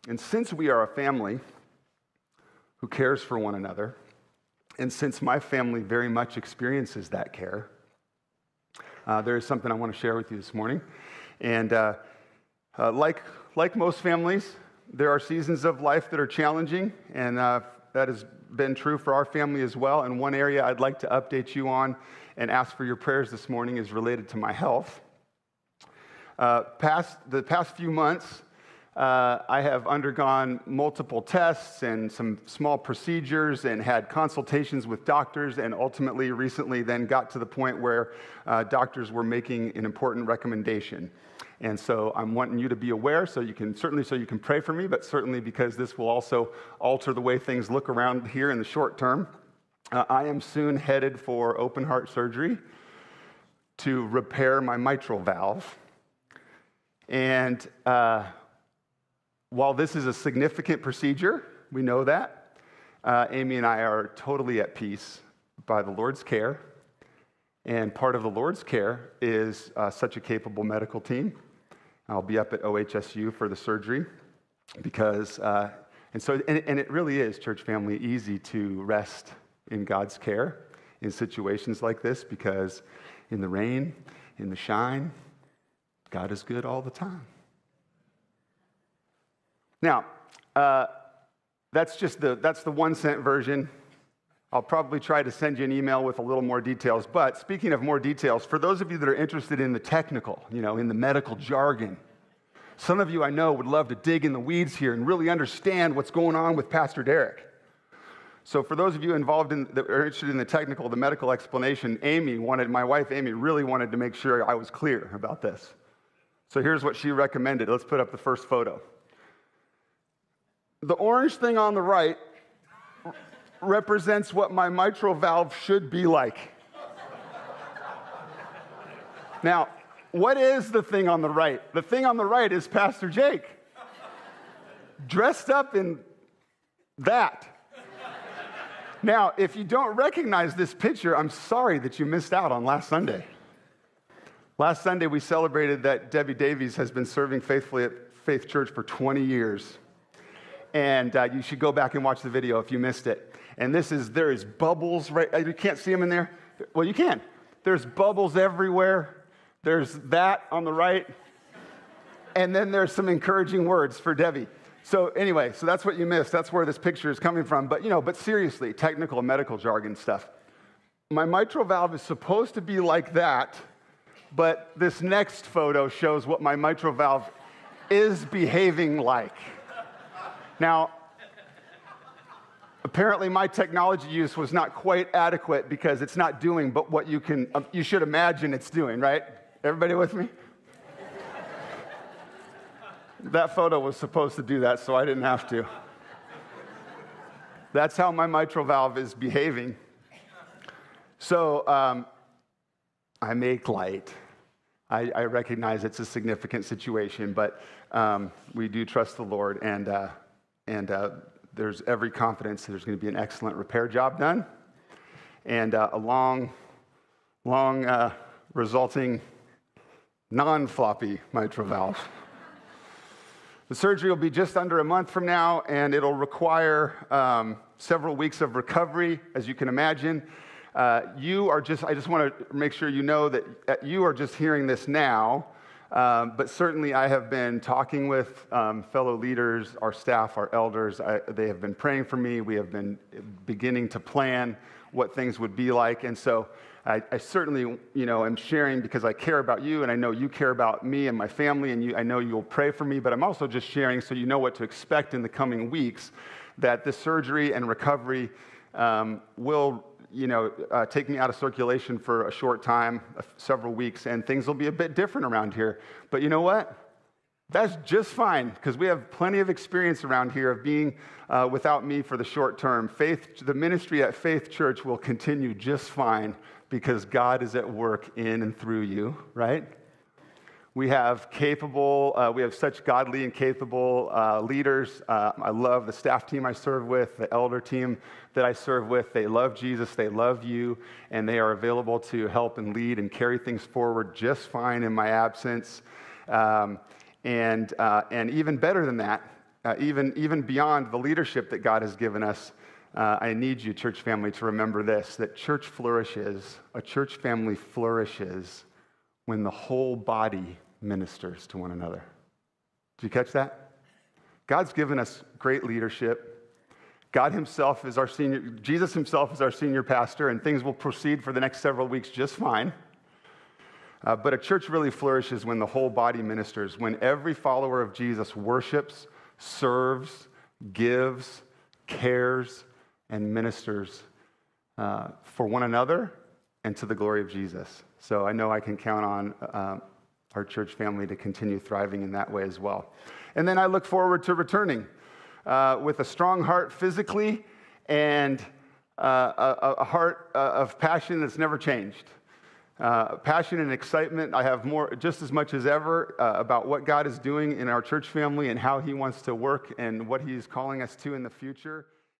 And since we are a family who cares for one another, and since my family very much experiences that care, there is something I want to share with you this morning. And like most families, there are seasons of life that are challenging, and that has been true for our family as well. And one area I'd like to update you on and ask for your prayers this morning is related to my health. The past few months, I have undergone multiple tests and some small procedures and had consultations with doctors, and ultimately recently then got to the point where doctors were making an important recommendation. And so I'm wanting you to be aware so you can pray for me, but certainly because this will also alter the way things look around here in the short term. I am soon headed for open heart surgery to repair my mitral valve. And while this is a significant procedure, we know that, Amy and I are totally at peace by the Lord's care. And part of the Lord's care is such a capable medical team. I'll be up at OHSU for the surgery because, and it really is, church family, easy to rest in God's care in situations like this, because in the rain, in the shine, God is good all the time. Now, that's the 1 cent version. I'll probably try to send you an email with a little more details. But speaking of more details, for those of you that are interested in the technical, in the medical jargon, some of you I know would love to dig in the weeds here and really understand what's going on with Pastor Derek. So for those of you that are interested in the technical, the medical explanation, my wife Amy really wanted to make sure I was clear about this. So here's what she recommended. Let's put up the first photo. The orange thing on the right represents what my mitral valve should be like. Now, what is the thing on the right? The thing on the right is Pastor Jake, dressed up in that. Now, if you don't recognize this picture, I'm sorry that you missed out on last Sunday. Last Sunday, we celebrated that Debbie Davies has been serving faithfully at Faith Church for 20 years. And you should go back and watch the video if you missed it. And there is bubbles, right? You can't see them in there? Well, you can. There's bubbles everywhere. There's that on the right. And then there's some encouraging words for Debbie. So anyway, that's what you missed. That's where this picture is coming from. But seriously, technical medical jargon stuff. My mitral valve is supposed to be like that, but this next photo shows what my mitral valve is behaving like. Now, apparently my technology use was not quite adequate because it's not doing but what you should imagine it's doing, right? Everybody with me? That photo was supposed to do that, so I didn't have to. That's how my mitral valve is behaving. So I make light. I recognize it's a significant situation, but we do trust the Lord, and there's every confidence that there's going to be an excellent repair job done, and a long resulting non-floppy mitral valve. The surgery will be just under a month from now, and it'll require several weeks of recovery, as you can imagine. I just want to make sure you know that you are just hearing this now, but certainly I have been talking with fellow leaders, our staff, our elders. They have been praying for me. We have been beginning to plan what things would be like, and so I certainly, am sharing because I care about you, and I know you care about me and my family, and I know you'll pray for me, but I'm also just sharing so you know what to expect in the coming weeks, that this surgery and recovery will take me out of circulation for a short time, several weeks, and things will be a bit different around here. But you know what? That's just fine, because we have plenty of experience around here of being without me for the short term. The ministry at Faith Church will continue just fine, because God is at work in and through you, right? We have such godly and capable leaders. I love the staff team I serve with, the elder team that I serve with. They love Jesus, they love you, and they are available to help and lead and carry things forward just fine in my absence. And even better than that, even beyond the leadership that God has given us, I need you, church family, to remember this, that a church family flourishes when the whole body ministers to one another. Did you catch that? God's given us great leadership. Jesus himself is our senior pastor, and things will proceed for the next several weeks just fine. But a church really flourishes when the whole body ministers, when every follower of Jesus worships, serves, gives, cares, and ministers for one another and to the glory of Jesus. So I know I can count on our church family to continue thriving in that way as well. And then I look forward to returning with a strong heart physically and a heart of passion that's never changed. Passion and excitement. I have just as much as ever about what God is doing in our church family and how he wants to work and what he's calling us to in the future.